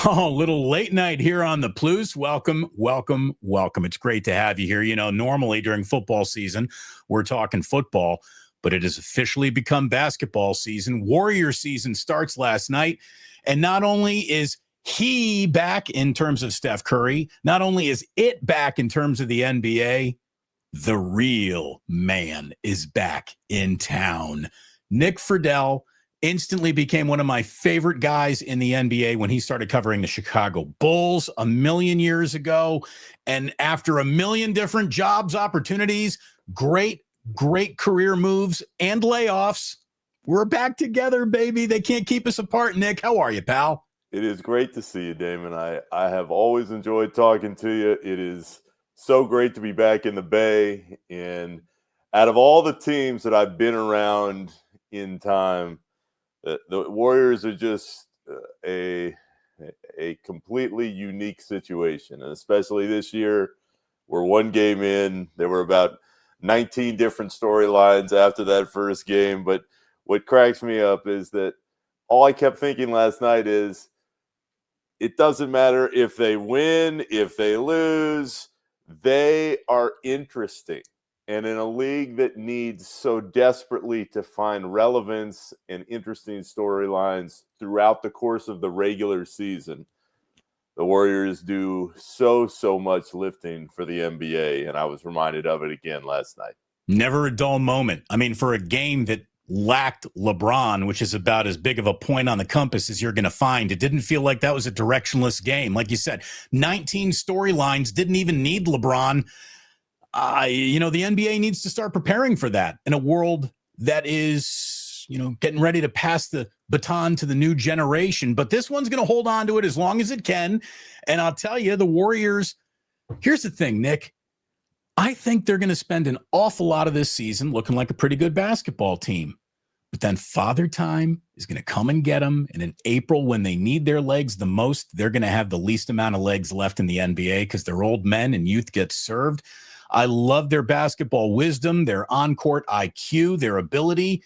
Oh, a little late night here on the Plus. Welcome, welcome, welcome. It's great to have you here. You know, normally during football season, we're talking football, but it has officially become basketball season. Warrior season starts last night. And not only is he back in terms of Steph Curry, not only is it back in terms of the NBA, the real man is back in town. Nick Friedell instantly became one of my favorite guys in the NBA when he started covering the Chicago Bulls a million years ago. And after a million different jobs, opportunities, great career moves and layoffs, we're back together, baby. They can't keep us apart. Nick, how are you, pal? It is great to see you, Damon. I have always enjoyed talking to you. It is so great to be back in the Bay. And out of all the teams that I've been around in time, the Warriors are just a completely unique situation. And especially this year, we're one game in. There were about 19 different storylines after that first game. But what cracks me up is that all I kept thinking last night is, it doesn't matter if they win, if they lose, they are interesting. And in a league that needs so desperately to find relevance and interesting storylines throughout the course of the regular season, the Warriors do so much lifting for the NBA. And I was reminded of it again last night. Never a dull moment. I mean, for a game that lacked LeBron, which is about as big of a point on the compass as you're going to find, it didn't feel like that was a directionless game. Like you said, 19 storylines, didn't even need LeBron. The NBA needs to start preparing for that in a world that is, getting ready to pass the baton to the new generation. But this one's going to hold on to it as long as it can. And I'll tell you, the Warriors, here's the thing, Nick. I think they're going to spend an awful lot of this season looking like a pretty good basketball team. But then Father Time is going to come and get them. And in April, when they need their legs the most, they're going to have the least amount of legs left in the NBA because they're old men and youth gets served. I love their basketball wisdom, their on-court IQ, their ability.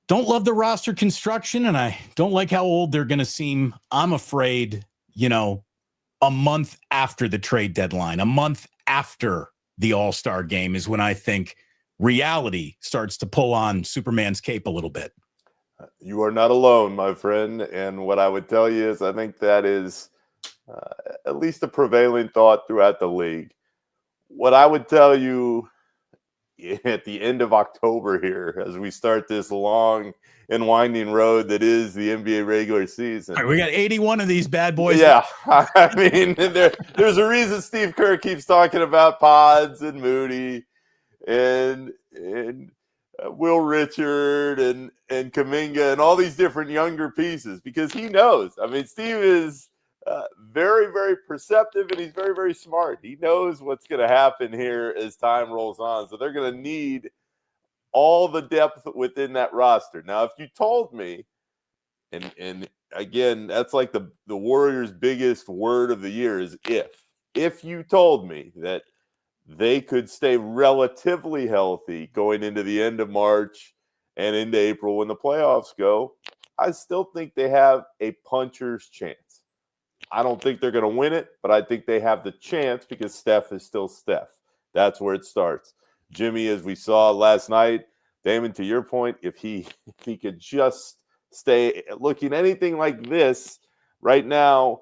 Don't love the roster construction, and I don't like how old they're going to seem. I'm afraid, a month after the trade deadline, a month after the All-Star game is when I think reality starts to pull on Superman's cape a little bit. You are not alone, my friend. And what I would tell you is I think that is at least a prevailing thought throughout the league. What I would tell you at the end of October here, as we start this long and winding road that is the NBA regular season. All right, we got 81 of these bad boys. Yeah, I mean, there's a reason Steve Kerr keeps talking about Pods and Moody and Will Richard and Kuminga and all these different younger pieces, because he knows. I mean, Steve is very, very perceptive, and he's very, very smart. He knows what's going to happen here as time rolls on. So they're going to need all the depth within that roster. Now, if you told me, and again, that's like the Warriors' biggest word of the year is if. If you told me that they could stay relatively healthy going into the end of March and into April when the playoffs go, I still think they have a puncher's chance. I don't think they're going to win it, but I think they have the chance because Steph is still Steph. That's where it starts. Jimmy, as we saw last night, Damon, to your point, if he could just stay looking anything like this right now,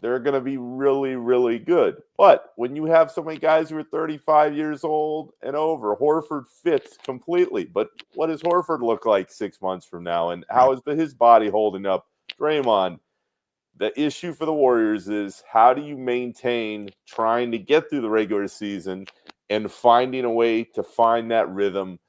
they're going to be really, really good. But when you have so many guys who are 35 years old and over, Horford fits completely. But what does Horford look like 6 months from now? And how is his body holding up? Draymond. The issue for the Warriors is, how do you maintain trying to get through the regular season and finding a way to find that rhythm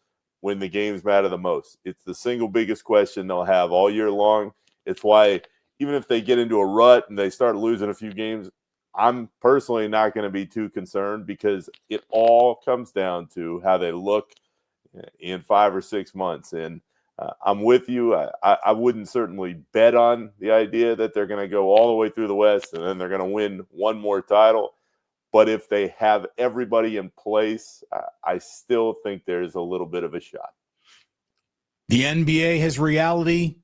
when the games matter the most? It's the single biggest question they'll have all year long. It's why even if they get into a rut and they start losing a few games, I'm personally not going to be too concerned, because it all comes down to how they look in 5 or 6 months. And I'm with you. I wouldn't certainly bet on the idea that they're going to go all the way through the West and then they're going to win one more title. But if they have everybody in place, I still think there's a little bit of a shot. The NBA has reality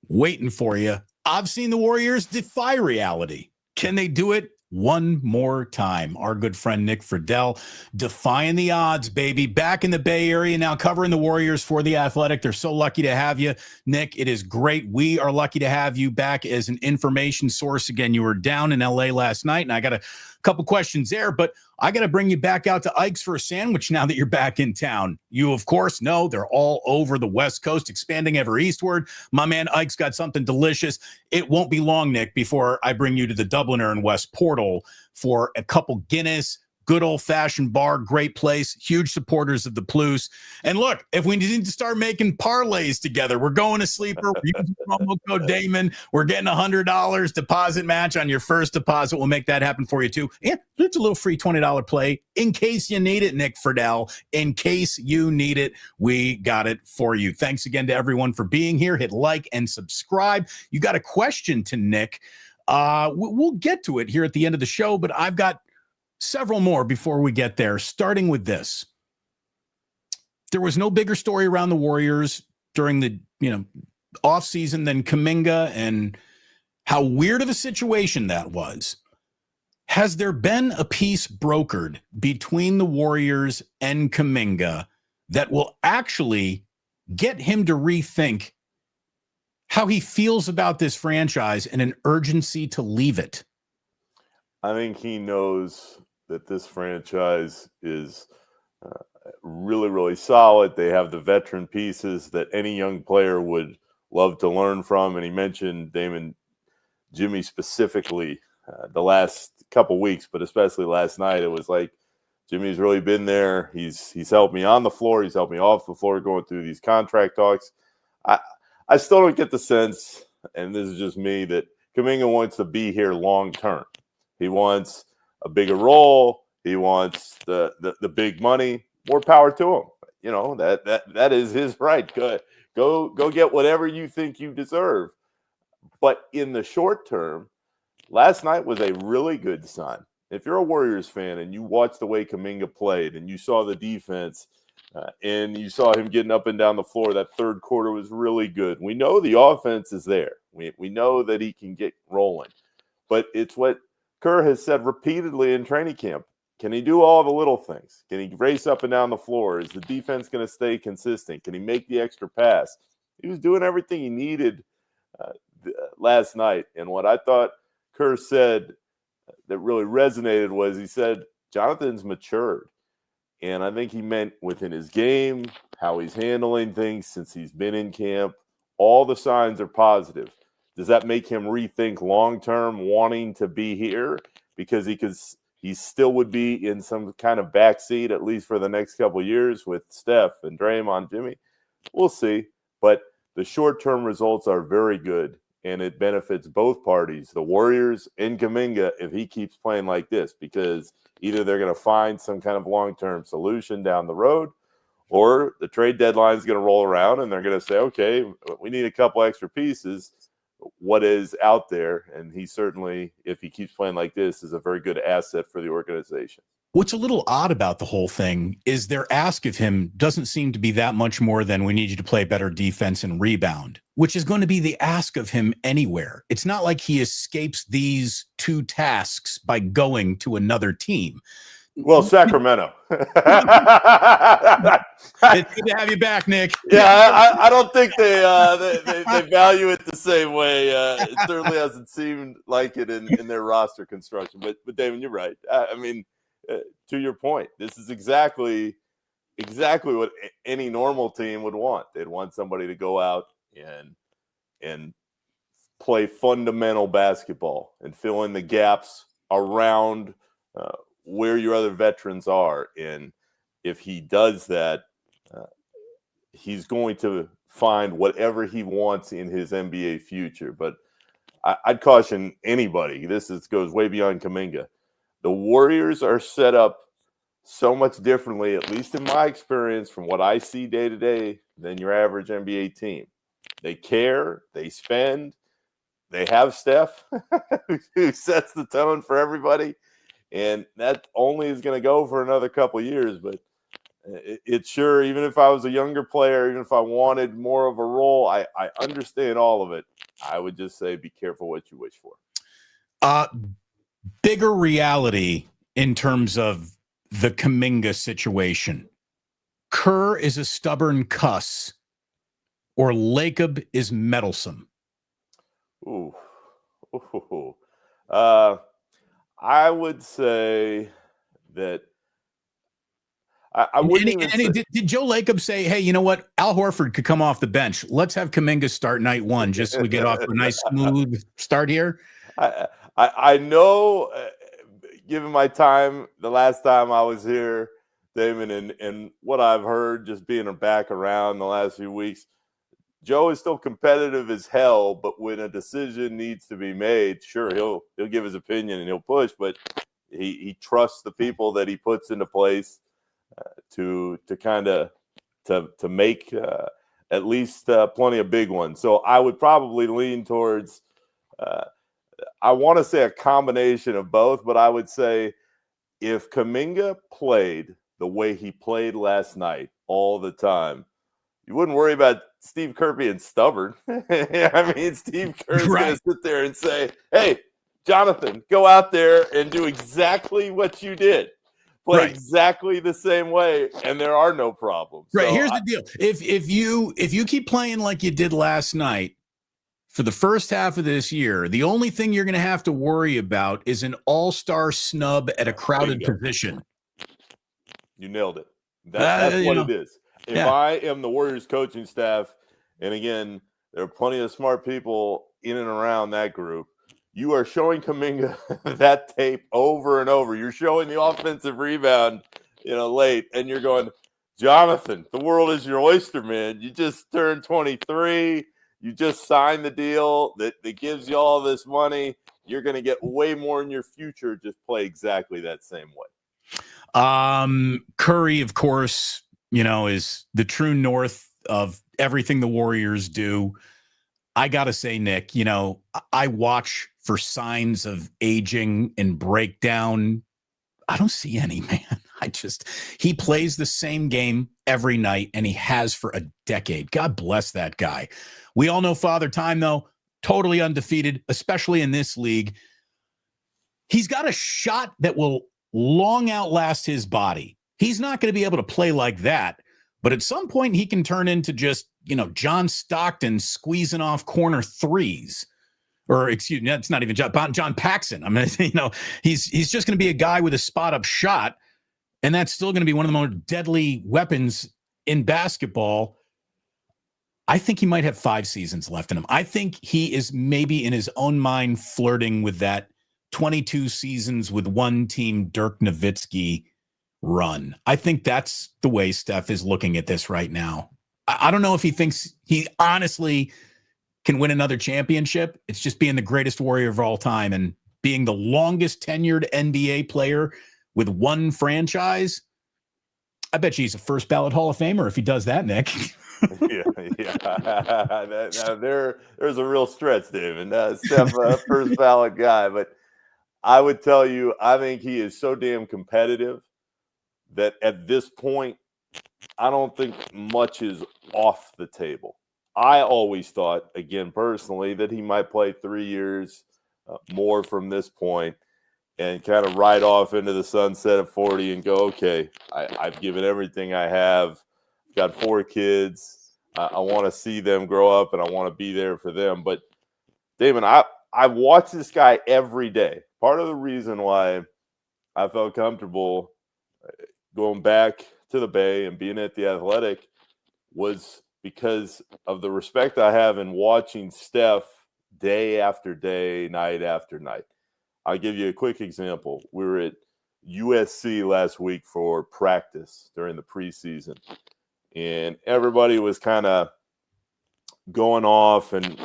waiting for you I've seen the Warriors defy reality. Can they do it one more time? Our good friend Nick Friedell defying the odds, baby. Back in the Bay Area now, covering the Warriors for The Athletic. They're so lucky to have you, Nick. It is great. We are lucky to have you back as an information source. Again, you were down in LA last night, and I got a couple questions there, but I got to bring you back out to Ike's for a sandwich now that you're back in town. You, of course, know they're all over the West Coast, expanding ever eastward. My man Ike's got something delicious. It won't be long, Nick, before I bring you to the Dubliner and West Portal for a couple Guinness. Good old-fashioned bar, great place, huge supporters of the Plus. And look, if we need to start making parlays together, we're going to Sleeper. We're using promo code Damon. We're getting $100 deposit match on your first deposit. We'll make that happen for you, too. And it's a little free $20 play in case you need it, Nick Friedell. In case you need it, we got it for you. Thanks again to everyone for being here. Hit like and subscribe. You got a question to Nick. We'll get to it here at the end of the show, but I've got several more before we get there, starting with this. There was no bigger story around the Warriors during the offseason than Kuminga and how weird of a situation that was. Has there been a peace brokered between the Warriors and Kuminga that will actually get him to rethink how he feels about this franchise and an urgency to leave it? I think he knows that this franchise is really, really solid. They have the veteran pieces that any young player would love to learn from. And he mentioned Damon, Jimmy specifically the last couple weeks, but especially last night. It was like Jimmy's really been there. He's helped me on the floor. He's helped me off the floor going through these contract talks. I still don't get the sense, and this is just me, that Kuminga wants to be here long term. He wants a bigger role. He wants the big money. More power to him. That is his right. Go get whatever you think you deserve. But in the short term, last night was a really good sign. If you're a Warriors fan and you watched the way Kuminga played and you saw the defense and you saw him getting up and down the floor, that third quarter was really good. We know the offense is there. We know that he can get rolling. But it's what Kerr has said repeatedly in training camp. Can he do all the little things? Can he race up and down the floor? Is the defense going to stay consistent? Can he make the extra pass? He was doing everything he needed last night. And what I thought Kerr said that really resonated was he said, Jonathan's matured. And I think he meant within his game, how he's handling things since he's been in camp. All the signs are positive. Does that make him rethink long-term wanting to be here? Because he still would be in some kind of backseat, at least for the next couple of years with Steph and Draymond, Jimmy. We'll see. But the short-term results are very good, and it benefits both parties, the Warriors and Kuminga, if he keeps playing like this, because either they're going to find some kind of long-term solution down the road, or the trade deadline is going to roll around and they're going to say, okay, we need a couple extra pieces. What is out there? And he certainly, if he keeps playing like this, is a very good asset for the organization. What's a little odd about the whole thing is their ask of him doesn't seem to be that much more than we need you to play better defense and rebound, which is going to be the ask of him anywhere. It's not like he escapes these two tasks by going to another team. Well, Sacramento. It's good to have you back, Nick. Yeah, I don't think they value it the same way. It certainly hasn't seemed like it in their roster construction. But Damon, you're right. I mean, to your point, this is exactly what any normal team would want. They'd want somebody to go out and play fundamental basketball and fill in the gaps around where your other veterans are. And if he does that, he's going to find whatever he wants in his NBA future. But I'd caution anybody. Goes way beyond Kuminga. The Warriors are set up so much differently, at least in my experience, from what I see day to day, than your average NBA team. They care, they spend, they have Steph, who sets the tone for everybody. And that only is going to go for another couple of years. But It's sure, even if I was a younger player, even if I wanted more of a role, I understand all of it. I would just say be careful what you wish for. Bigger reality in terms of the Kuminga situation. Kerr is a stubborn cuss, or Lacob is meddlesome. Ooh. I would say that I wouldn't even say. Did Joe Lacob say, hey, you know what? Al Horford could come off the bench. Let's have Kuminga start night one just so we get off to a nice, smooth start here? I know, given my time, the last time I was here, Damon, and what I've heard just being back around the last few weeks, Joe is still competitive as hell, but when a decision needs to be made, sure, he'll give his opinion and he'll push, but he trusts the people that he puts into place to kind of to make at least plenty of big ones. So I would probably lean towards I want to say a combination of both, but I would say if Kuminga played the way he played last night all the time, you wouldn't worry about Steve Kerr being stubborn. I mean, Steve Kerr's going to sit there and say, hey, Jonathan, go out there and do exactly what you did. Play exactly the same way, and there are no problems. Right. So here's the deal. If you keep playing like you did last night for the first half of this year, the only thing you're going to have to worry about is an all-star snub at a crowded position. You nailed it. That's what it is. If I am the Warriors coaching staff, and again, there are plenty of smart people in and around that group, you are showing Kuminga that tape over and over. You're showing the offensive rebound, late, and you're going, Jonathan, the world is your oyster, man. You just turned 23. You just signed the deal that gives you all this money. You're going to get way more in your future. Just play exactly that same way. Curry, of course, is the true north of everything the Warriors do. I got to say, Nick, I watch for signs of aging and breakdown. I don't see any, man. He plays the same game every night, and he has for a decade. God bless that guy. We all know Father Time, though, totally undefeated, especially in this league. He's got a shot that will long outlast his body. He's not going to be able to play like that, but at some point he can turn into just, John Stockton squeezing off corner threes. Or excuse me, that's not even John Paxson. I mean, he's just going to be a guy with a spot-up shot, and that's still going to be one of the more deadly weapons in basketball. I think he might have 5 seasons left in him. I think he is maybe in his own mind flirting with that 22 seasons with one team Dirk Nowitzki run. I think that's the way Steph is looking at this right now. I don't know if he thinks he honestly can win another championship. It's just being the greatest Warrior of all time and being the longest tenured NBA player with one franchise. I bet you he's a first ballot Hall of Famer if he does that, Nick. Yeah. There's a real stretch, David. Steph, first ballot guy, but I would tell you, I think he is so damn competitive that at this point, I don't think much is off the table. I always thought, again, personally, that he might play 3 years more from this point and kind of ride off into the sunset at 40 and go, okay, I've given everything I have. Got 4 kids. I want to see them grow up, and I want to be there for them. But, Damon, I watch this guy every day. Part of the reason why I felt comfortable going back to the Bay and being at the Athletic was because of the respect I have in watching Steph day after day, night after night. I'll give you a quick example. We were at USC last week for practice during the preseason, and everybody was kind of going off. And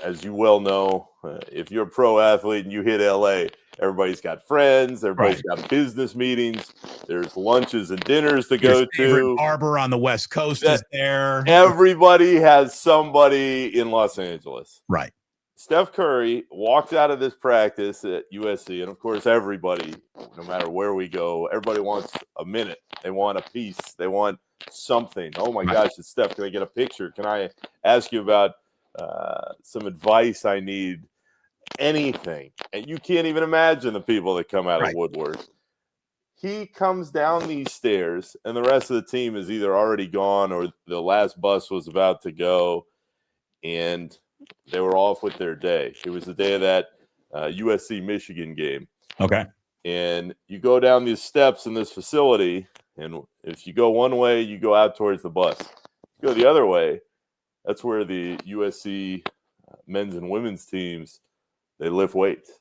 as you well know, if you're a pro athlete and you hit LA, everybody's got friends, everybody's got business meetings, there's lunches and dinners to go to. Barber on the West Coast is there. Everybody has somebody in Los Angeles. Right. Steph Curry walks out of this practice at USC, and of course, everybody, no matter where we go, everybody wants a minute. They want a piece. They want something. Oh my gosh, it's Steph. Can I get a picture? Can I ask you about some advice I need? Anything. And you can't even imagine the people that come out of woodwork. He comes down these stairs, and the rest of the team is either already gone or the last bus was about to go, and they were off with their day. It was the day of that USC-Michigan game. Okay. And you go down these steps in this facility, and if you go one way, you go out towards the bus. If you go the other way, that's where the USC men's and women's teams, they lift weights.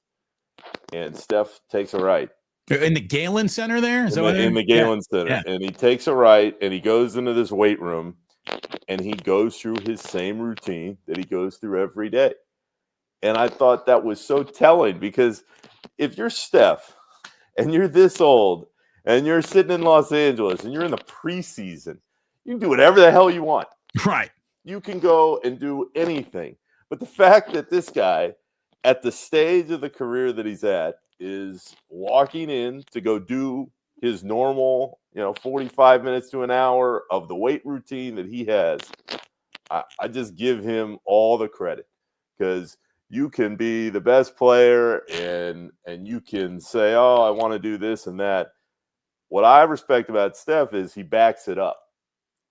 And Steph takes a right. In the Galen Center there? In the Galen Center. Yeah. And he takes a right, and he goes into this weight room, and he goes through his same routine that he goes through every day. And I thought that was so telling, because if you're Steph and you're this old and you're sitting in Los Angeles and you're in the preseason, you can do whatever the hell you want. Right. You can go and do anything. But the fact that this guy, at the stage of the career that he's at, is walking in to go do his normal, 45 minutes to an hour of the weight routine that he has, I just give him all the credit, because you can be the best player and you can say, oh, I want to do this and that. What I respect about Steph is he backs it up,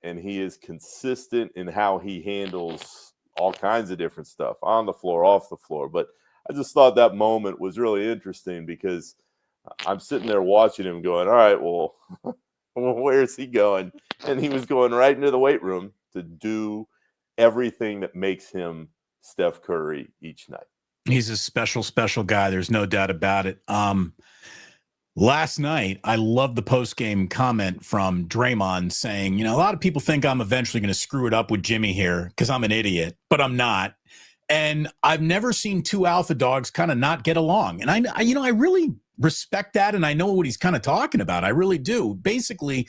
and he is consistent in how he handles all kinds of different stuff on the floor, off the floor. But I just thought that moment was really interesting, because I'm sitting there watching him going, all right, well, where's he going? And he was going right into the weight room to do everything that makes him Steph Curry each night. He's a special, special guy. There's no doubt about it. Last night, I love the post-game comment from Draymond saying, a lot of people think I'm eventually going to screw it up with Jimmy here because I'm an idiot, but I'm not. And I've never seen two alpha dogs kind of not get along. And I really respect that, and I know what he's kind of talking about. I really do. Basically,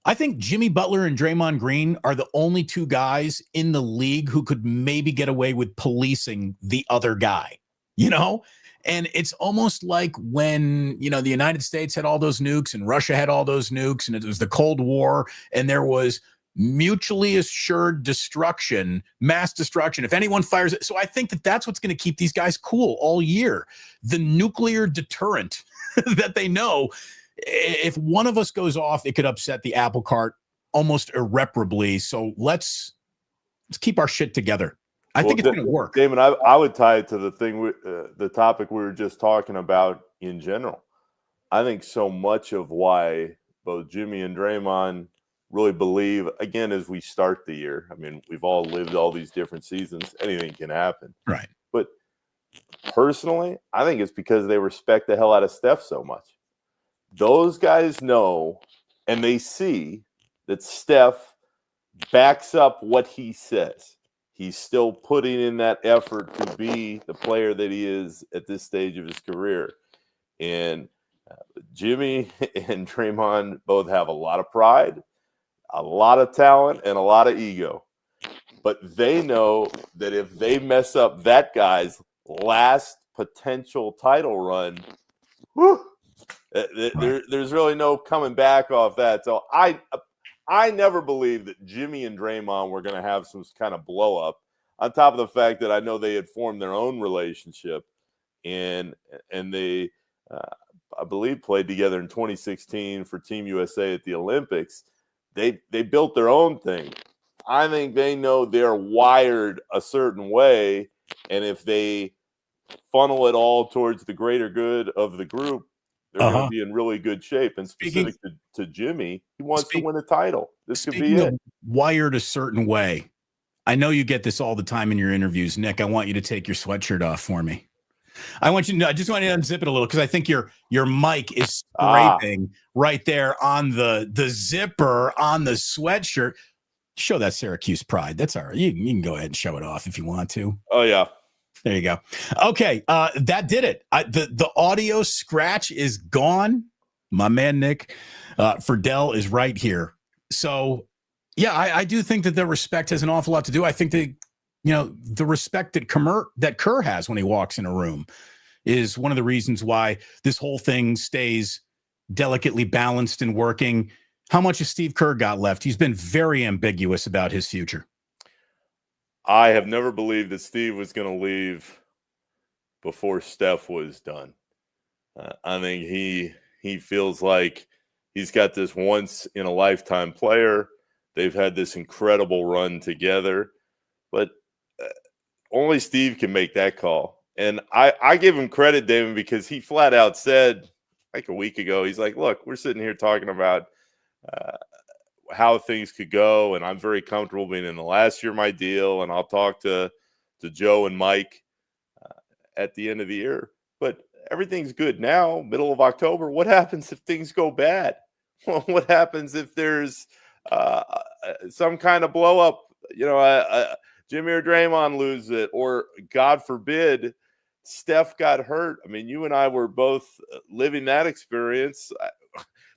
I think Jimmy Butler and Draymond Green are the only two guys in the league who could maybe get away with policing the other guy, And it's almost like when, the United States had all those nukes and Russia had all those nukes, and it was the Cold War, and there was mutually assured destruction, mass destruction. If anyone fires it. So I think that that's what's going to keep these guys cool all year. The nuclear deterrent that they know, if one of us goes off, it could upset the apple cart almost irreparably. So let's keep our shit together. I think it's going to work. Damon, I would tie it to the topic we were just talking about in general. I think so much of why both Jimmy and Draymond really believe, again, as we start the year, I mean, we've all lived all these different seasons. Anything can happen. Right. But personally, I think it's because they respect the hell out of Steph so much. Those guys know, and they see that Steph backs up what he says. He's still putting in that effort to be the player that he is at this stage of his career. And Jimmy and Draymond both have a lot of pride, a lot of talent, and a lot of ego. But they know that if they mess up that guy's last potential title run, there's really no coming back off that. So I never believed that Jimmy and Draymond were going to have some kind of blow up, on top of the fact that I know they had formed their own relationship, and they I believe played together in 2016 for Team USA at the Olympics. They built their own thing. I think they know they're wired a certain way, and if they funnel it all towards the greater good of the group, they're going to be in really good shape. And specific to Jimmy, he wants to win a title. This could be it. Wired a certain way. I know you get this all the time in your interviews, Nick. I want you to take your sweatshirt off for me. I just want you to unzip it a little, because I think your mic is scraping right there on the zipper on the sweatshirt. Show that Syracuse pride. That's all right. You can go ahead and show it off if you want to. Oh, yeah. There you go. Okay, that did it. The audio scratch is gone. My man Nick Friedell is right here. So, yeah, I do think that the respect has an awful lot to do. I think The respect that Kerr has when he walks in a room is one of the reasons why this whole thing stays delicately balanced and working. How much has Steve Kerr got left? He's been very ambiguous about his future. I have never believed that Steve was going to leave before Steph was done. I think he feels like he's got this once-in-a-lifetime player. They've had this incredible run together. But only Steve can make that call. And I give him credit, Damon, because he flat out said like a week ago, he's like, look, we're sitting here talking about how things could go, and I'm very comfortable being in the last year of my deal, and I'll talk to Joe and Mike at the end of the year. But everything's good now, middle of October. What happens if things go bad? What happens if there's some kind of blow up? Jimmy or Draymond lose it, or God forbid, Steph got hurt. I mean, you and I were both living that experience.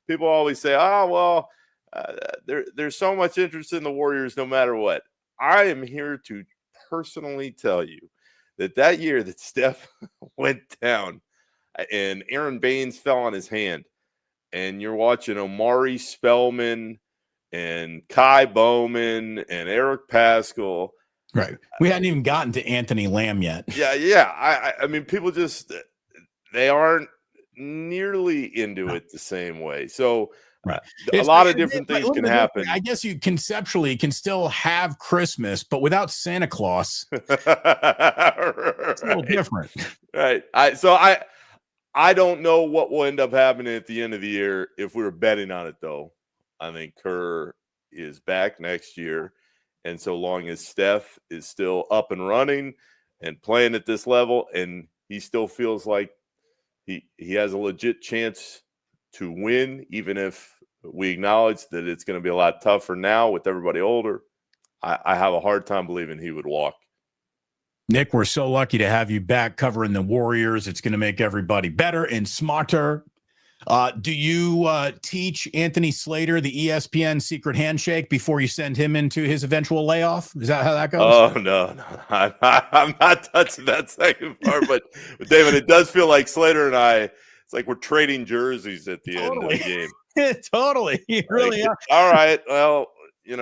People always say, there's so much interest in the Warriors no matter what. I am here to personally tell you that year that Steph went down and Aaron Baines fell on his hand, and you're watching Omari Spellman and Kai Bowman and Eric Pascal. Right. We hadn't even gotten to Anthony Lamb yet. Yeah. I mean, people just, they aren't nearly into it the same way. So right. A lot of different things can happen. I guess you conceptually can still have Christmas, but without Santa Claus, it's a little different. Right. I don't know what will end up happening at the end of the year if we were betting on it, though. I think Kerr is back next year. And so long as Steph is still up and running and playing at this level, and he still feels like he has a legit chance to win, even if we acknowledge that it's going to be a lot tougher now with everybody older, I have a hard time believing he would walk. Nick, we're so lucky to have you back covering the Warriors. It's going to make everybody better and smarter. Do you teach Anthony Slater the ESPN secret handshake before you send him into his eventual layoff? Is that how that goes? Oh, no. I'm not touching that second part. But David, it does feel like Slater and I, it's like we're trading jerseys at the end of the game. Totally. You really are. All right. Well, you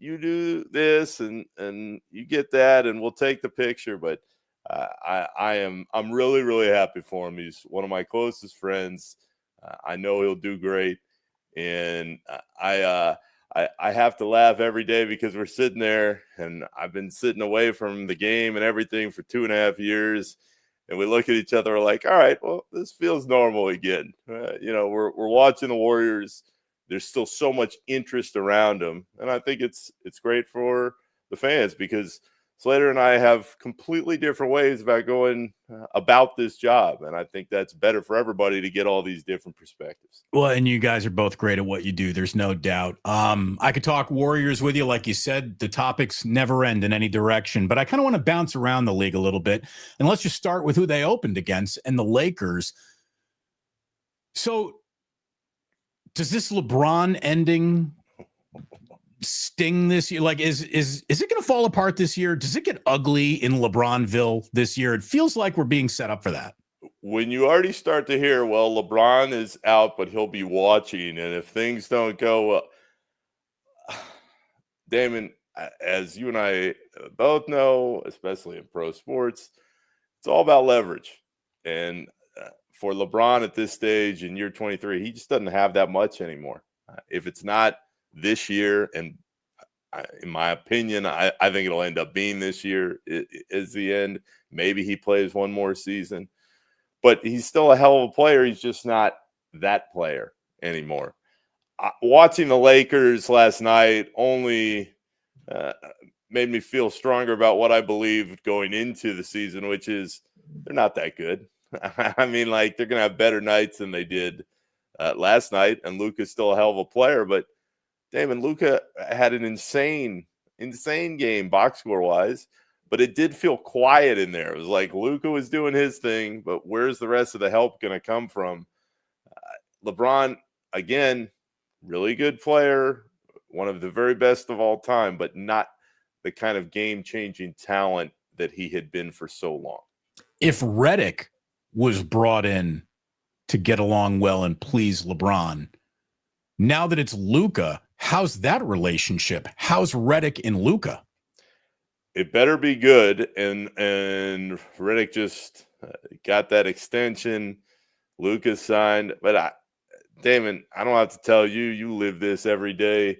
do this and you get that, and we'll take the picture. But I'm really, really happy for him. He's one of my closest friends. I know he'll do great, and I have to laugh every day because we're sitting there, and I've been sitting away from the game and everything for 2.5 years, and we look at each other like, all right, well, this feels normal again. We're watching the Warriors. There's still so much interest around them, and I think it's great for the fans because Slater and I have completely different ways about going about this job. And I think that's better for everybody to get all these different perspectives. Well, and you guys are both great at what you do. There's no doubt. I could talk Warriors with you. Like you said, the topics never end in any direction, but I kind of want to bounce around the league a little bit. And let's just start with who they opened against and the Lakers. So does this LeBron ending sting this year? Like, is it going to fall apart this year? Does it get ugly in LeBronville this year? It feels like we're being set up for that. When you already start to hear, well, LeBron is out, but he'll be watching, and if things don't go well, Damon, as you and I both know, especially in pro sports, it's all about leverage. And for LeBron at this stage in year 23, he just doesn't have that much anymore. If it's not this year, and in my opinion, I think it'll end up being this year is the end. Maybe he plays one more season, but he's still a hell of a player. He's just not that player anymore. Watching the Lakers last night only made me feel stronger about what I believed going into the season, which is they're not that good. I mean, like, they're going to have better nights than they did last night, and Luka's still a hell of a player, but Damon, Luka had an insane game box score wise, but it did feel quiet in there. It was like Luka was doing his thing, but where's the rest of the help going to come from? LeBron, again, really good player, one of the very best of all time, but not the kind of game-changing talent that he had been for so long. If Redick was brought in to get along well and please LeBron, now that it's Luka, how's that relationship? How's Redick and Luka? It better be good. And Redick just got that extension. Luka signed. But Damon, I don't have to tell you, you live this every day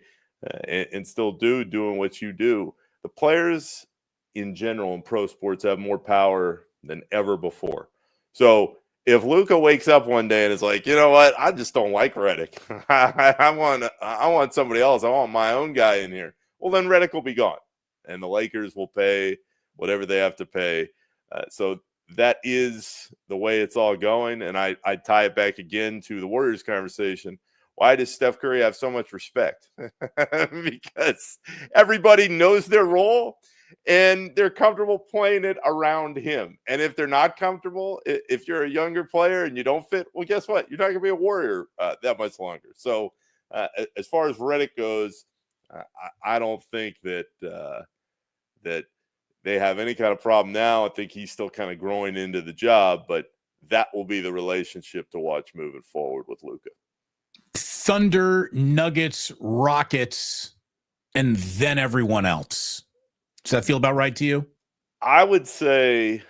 and still doing what you do. The players in general in pro sports have more power than ever before. So if Luka wakes up one day and is like, you know what, I just don't like Redick. I want somebody else. I want my own guy in here. Well, then Redick will be gone, and the Lakers will pay whatever they have to pay. So that is the way it's all going. And I tie it back again to the Warriors conversation. Why does Steph Curry have so much respect? Because everybody knows their role and they're comfortable playing it around him. And if they're not comfortable, if you're a younger player and you don't fit, well, guess what? You're not going to be a Warrior that much longer. So as far as Redick goes, I don't think that that they have any kind of problem now. I think he's still kind of growing into the job, but that will be the relationship to watch moving forward with Luka. Thunder, Nuggets, Rockets, and then everyone else. Does that feel about right to you? I would say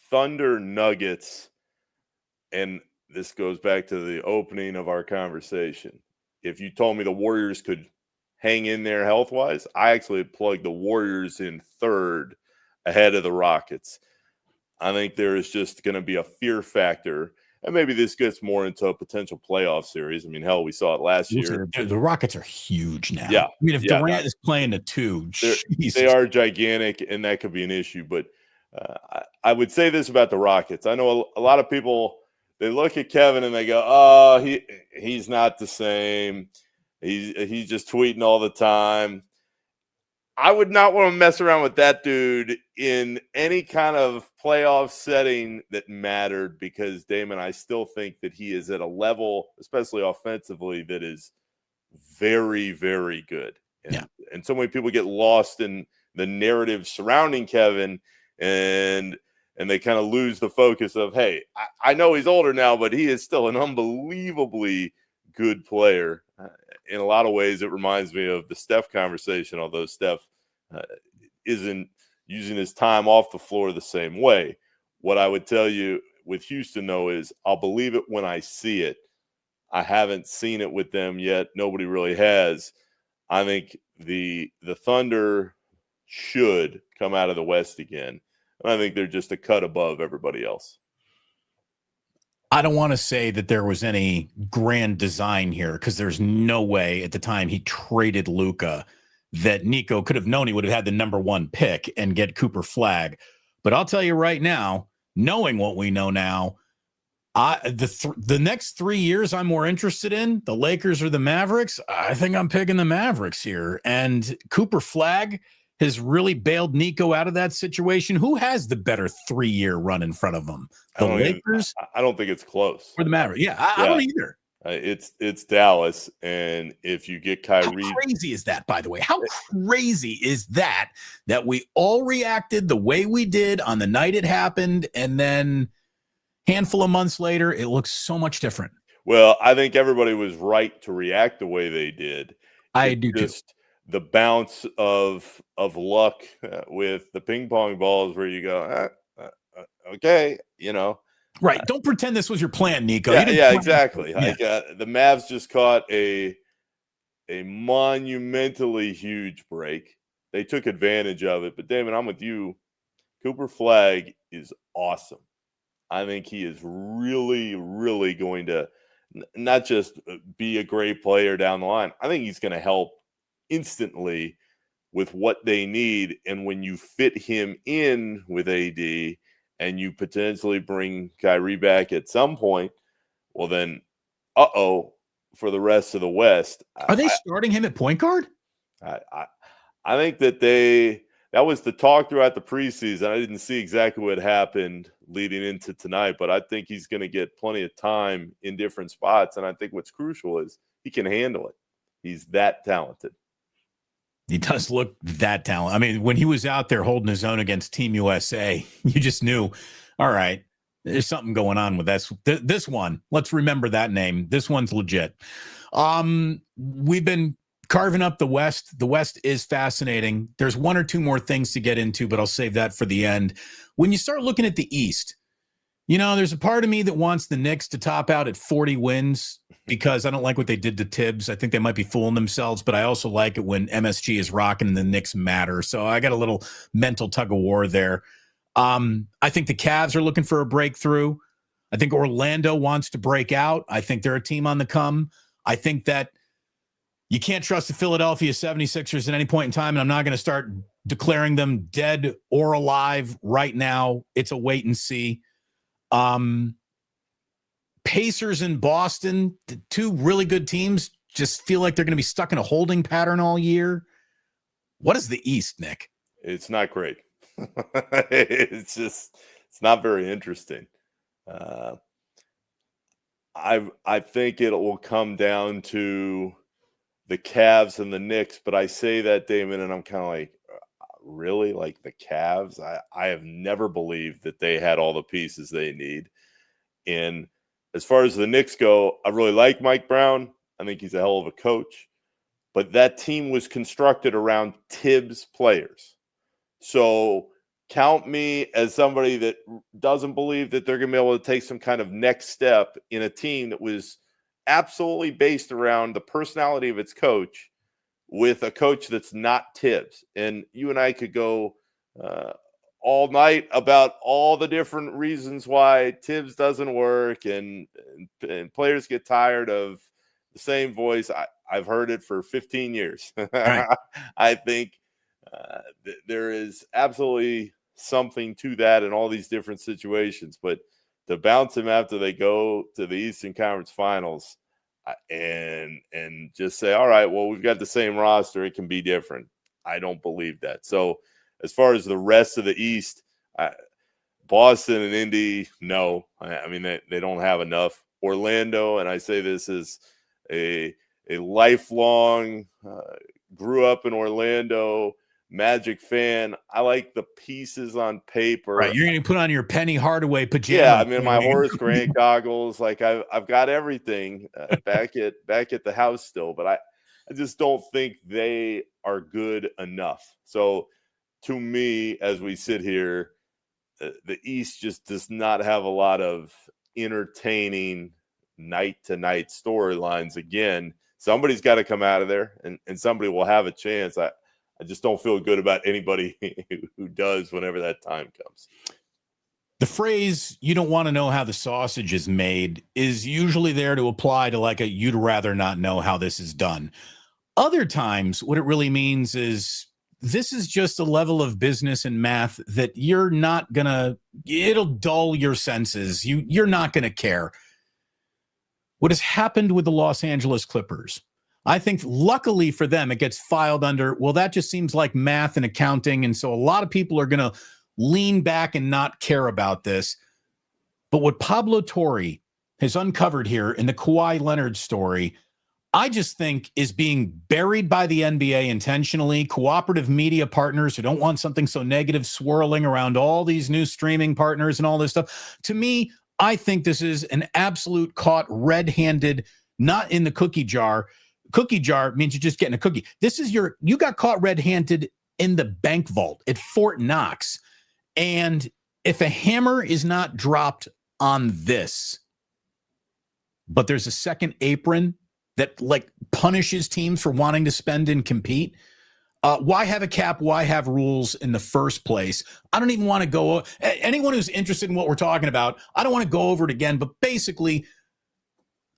Thunder, Nuggets, and this goes back to the opening of our conversation. If you told me the Warriors could hang in there health-wise, I actually plugged the Warriors in third ahead of the Rockets. I think there is just going to be a fear factor, and maybe this gets more into a potential playoff series. I mean, hell, we saw it last year. The Rockets are huge now. Yeah. I mean, if Durant is playing a two, they are gigantic, and that could be an issue. But I would say this about the Rockets. I know a lot of people, they look at Kevin and they go, oh, he's not the same. He's just tweeting all the time. I would not want to mess around with that dude in any kind of playoff setting that mattered, because, Damon, I still think that he is at a level, especially offensively, that is very, very good. And so many people get lost in the narrative surrounding Kevin, and they kind of lose the focus of, hey, I know he's older now, but he is still an unbelievably good player. In a lot of ways, it reminds me of the Steph conversation, although Steph isn't using his time off the floor the same way. What I would tell you with Houston, though, is I'll believe it when I see it. I haven't seen it with them yet. Nobody really has. I think the Thunder should come out of the West again. And I think they're just a cut above everybody else. I don't want to say that there was any grand design here, because there's no way at the time he traded Luka that Nico could have known he would have had the number one pick and get Cooper Flag. But I'll tell you right now, knowing what we know now, the next 3 years I'm more interested in, the Lakers or the Mavericks. I think I'm picking the Mavericks here. And Cooper Flag has really bailed Nico out of that situation. Who has the better 3-year run in front of them? The Lakers? I don't think it's close. Or the Mavericks? Yeah, I don't either. It's Dallas, and if you get Kyrie, how crazy is that? By the way, how crazy is that we all reacted the way we did on the night it happened, and then handful of months later, it looks so much different. Well, I think everybody was right to react the way they did. I do too. The bounce of luck with the ping pong balls, where you go, okay, right. Don't pretend this was your plan, Nico. Yeah, exactly. Like the Mavs just caught a monumentally huge break. They took advantage of it. But Damon, I'm with you. Cooper Flag is awesome. I think he is really, really going to not just be a great player down the line. I think he's going to help instantly with what they need. And when you fit him in with AD and you potentially bring Kyrie back at some point, well then, for the rest of the West. Are they starting him at point guard? I think that that was the talk throughout the preseason. I didn't see exactly what happened leading into tonight, but I think he's going to get plenty of time in different spots. And I think what's crucial is he can handle it. He's that talented. He does look that talented. I mean, when he was out there holding his own against Team USA, you just knew, all right, there's something going on with this one. Let's remember that name. This one's legit. We've been carving up the West. The West is fascinating. There's one or two more things to get into, but I'll save that for the end. When you start looking at the East, there's a part of me that wants the Knicks to top out at 40 wins because I don't like what they did to Tibbs. I think they might be fooling themselves, but I also like it when MSG is rocking and the Knicks matter. So I got a little mental tug of war there. I think the Cavs are looking for a breakthrough. I think Orlando wants to break out. I think they're a team on the come. I think that you can't trust the Philadelphia 76ers at any point in time, and I'm not going to start declaring them dead or alive right now. It's a wait and see. Pacers in Boston, the two really good teams, just feel like they're going to be stuck in a holding pattern all year. What is the East, Nick? It's not great. It's not very interesting. I think it will come down to the Cavs and the Knicks, but I say that, Damon, and I'm kind of like, really? Like the Cavs? I have never believed that they had all the pieces they need. And as far as the Knicks go, I really like Mike Brown. I think he's a hell of a coach. But that team was constructed around Tibbs players. So count me as somebody that doesn't believe that they're going to be able to take some kind of next step in a team that was absolutely based around the personality of its coach with a coach that's not Tibbs. And you and I could go all night about all the different reasons why Tibbs doesn't work and players get tired of the same voice. I've heard it for 15 years. Right. I think there is absolutely something to that in all these different situations. But to bounce him after they go to the Eastern Conference Finals and just say, all right, well, we've got the same roster, it can be different. I don't believe that. So as far as the rest of the East, Boston and Indy, no. I mean, they don't have enough. Orlando, and I say this is a lifelong, grew up in Orlando, Magic fan. I like the pieces on paper. Right, you're going to put on your Penny Hardaway pajamas. Yeah, I mean, my Horace Grant goggles. Like I've got everything back at the house still, but I just don't think they are good enough. So to me, as we sit here, the East just does not have a lot of entertaining night-to-night storylines. Again, somebody's got to come out of there, and somebody will have a chance. I just don't feel good about anybody who does whenever that time comes. The phrase, you don't want to know how the sausage is made, is usually there to apply to like you'd rather not know how this is done. Other times, what it really means is this is just a level of business and math that you're not going to, it'll dull your senses. You're not going to care. What has happened with the Los Angeles Clippers, I think luckily for them, it gets filed under, well, that just seems like math and accounting. And so a lot of people are going to lean back and not care about this. But what Pablo Torre has uncovered here in the Kawhi Leonard story, I just think is being buried by the NBA intentionally. Cooperative media partners who don't want something so negative swirling around all these new streaming partners and all this stuff. To me, I think this is an absolute caught red-handed, not in the cookie jar. Cookie jar means you're just getting a cookie. This is you got caught red-handed in the bank vault at Fort Knox. And if a hammer is not dropped on this, but there's a second apron that like punishes teams for wanting to spend and compete, why have a cap? Why have rules in the first place? I don't even want to go. Anyone who's interested in what we're talking about, I don't want to go over it again. But basically,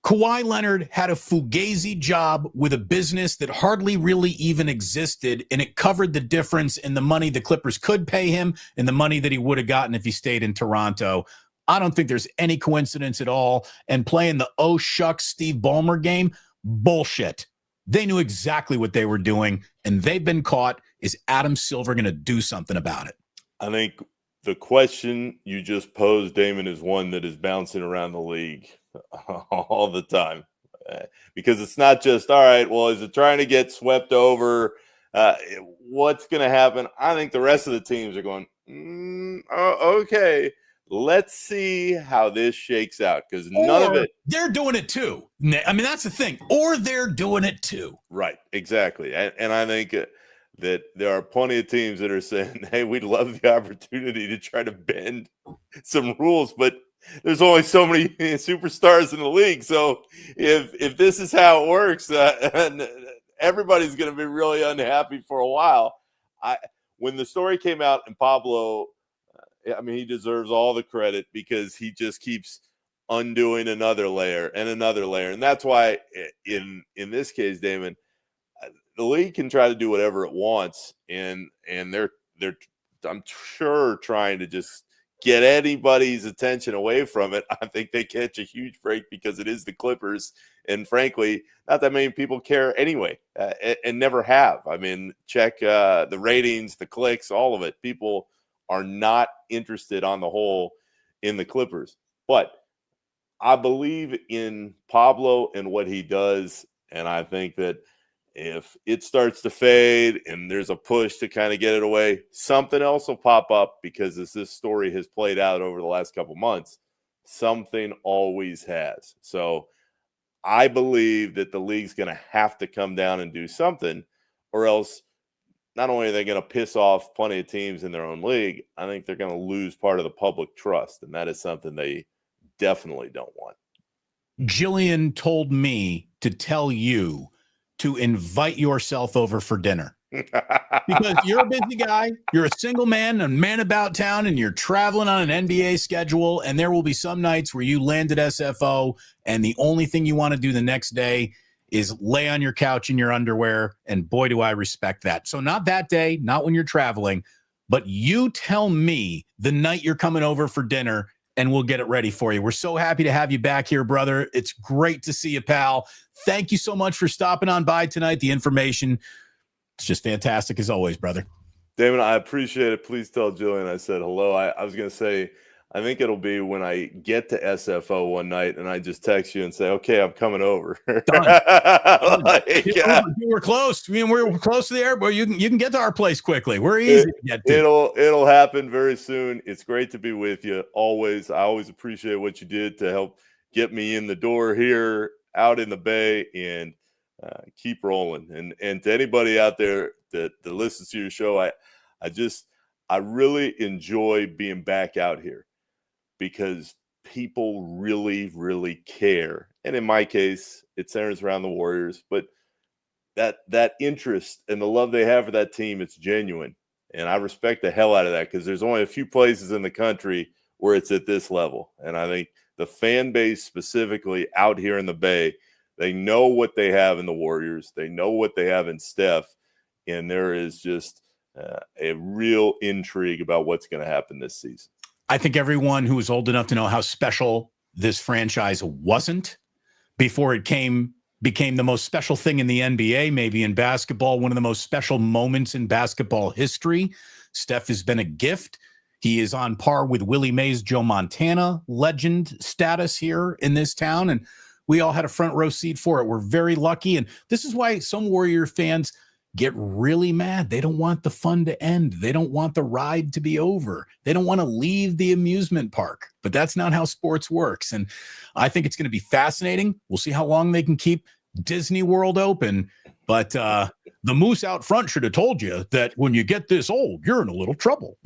Kawhi Leonard had a fugazi job with a business that hardly really even existed, and it covered the difference in the money the Clippers could pay him and the money that he would have gotten if he stayed in Toronto. I don't think there's any coincidence at all. And playing the oh shucks Steve Ballmer game, bullshit. They knew exactly what they were doing, and they've been caught. Is Adam Silver going to do something about it? I think the question you just posed, Damon, is one that is bouncing around the league all the time, because it's not just, all right, well, is it trying to get swept over What's going to happen? I think the rest of the teams are going, okay, let's see how this shakes out, because none of it. They're doing it too. I mean, that's the thing. Or they're doing it too. Right, exactly. And I think that there are plenty of teams that are saying, hey, we'd love the opportunity to try to bend some rules, but there's only so many superstars in the league. So if this is how it works, and everybody's going to be really unhappy for a while. When the story came out, and Pablo, I mean, he deserves all the credit, because he just keeps undoing another layer and another layer. And that's why in this case, Damon, the league can try to do whatever it wants. And they're I'm sure trying to just get anybody's attention away from it. I think they catch a huge break because it is the Clippers. And frankly, not that many people care anyway, and never have. I mean, check the ratings, the clicks, all of it. People are not interested on the whole in the Clippers. But I believe in Pablo and what he does. And I think that if it starts to fade and there's a push to kind of get it away, something else will pop up, because as this story has played out over the last couple months, something always has. So I believe that the league's going to have to come down and do something, or else not only are they going to piss off plenty of teams in their own league, I think they're going to lose part of the public trust. And that is something they definitely don't want. Jillian told me to tell you to invite yourself over for dinner, because you're a busy guy. You're a single man, a man about town, and you're traveling on an NBA schedule. And there will be some nights where you land at SFO, and the only thing you want to do the next day is lay on your couch in your underwear. And boy, do I respect that. So not that day, not when you're traveling, but you tell me the night you're coming over for dinner, and we'll get it ready for you. We're so happy to have you back here, brother. It's great to see you, pal. Thank you so much for stopping on by tonight. The information, it's just fantastic as always, brother. Damon, I appreciate it. Please tell Jillian I said hello. I was going to say, I think it'll be when I get to SFO one night and I just text you and say, okay, I'm coming over. Done. We're close. I mean, we're close to the airport. You can get to our place quickly. We're easy to get to. It'll happen very soon. It's great to be with you always. I always appreciate what you did to help get me in the door here out in the Bay, and keep rolling. And to anybody out there that listens to your show, I really enjoy being back out here, because people really, really care. And in my case, it centers around the Warriors, but that interest and the love they have for that team, it's genuine. And I respect the hell out of that, because there's only a few places in the country where it's at this level. And I think the fan base specifically out here in the Bay, they know what they have in the Warriors. They know what they have in Steph. And there is just a real intrigue about what's going to happen this season. I think everyone who was old enough to know how special this franchise wasn't before it became the most special thing in the NBA, maybe in basketball, one of the most special moments in basketball history. Steph has been a gift. He is on par with Willie Mays' Joe Montana legend status here in this town, and we all had a front row seat for it. We're very lucky, and this is why some Warrior fans get really mad. They don't want the fun to end. They don't want the ride to be over. They don't want to leave the amusement park. But that's not how sports works. And I think it's going to be fascinating. We'll see how long they can keep Disney World open. But the moose out front should have told you that when you get this old, you're in a little trouble.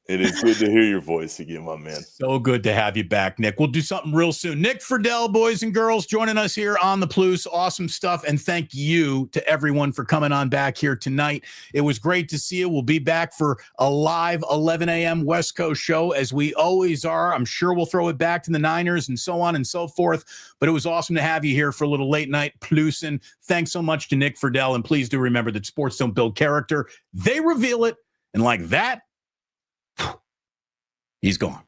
It is good to hear your voice again, my man. So good to have you back, Nick. We'll do something real soon. Nick Friedell, boys and girls, joining us here on the Plus. Awesome stuff. And thank you to everyone for coming on back here tonight. It was great to see you. We'll be back for a live 11 a.m. West Coast show, as we always are. I'm sure we'll throw it back to the Niners and so on and so forth. But it was awesome to have you here for a little late night Plus. And thanks so much to Nick Friedell. And please do remember that sports don't build character. They reveal it. And like that, he's gone.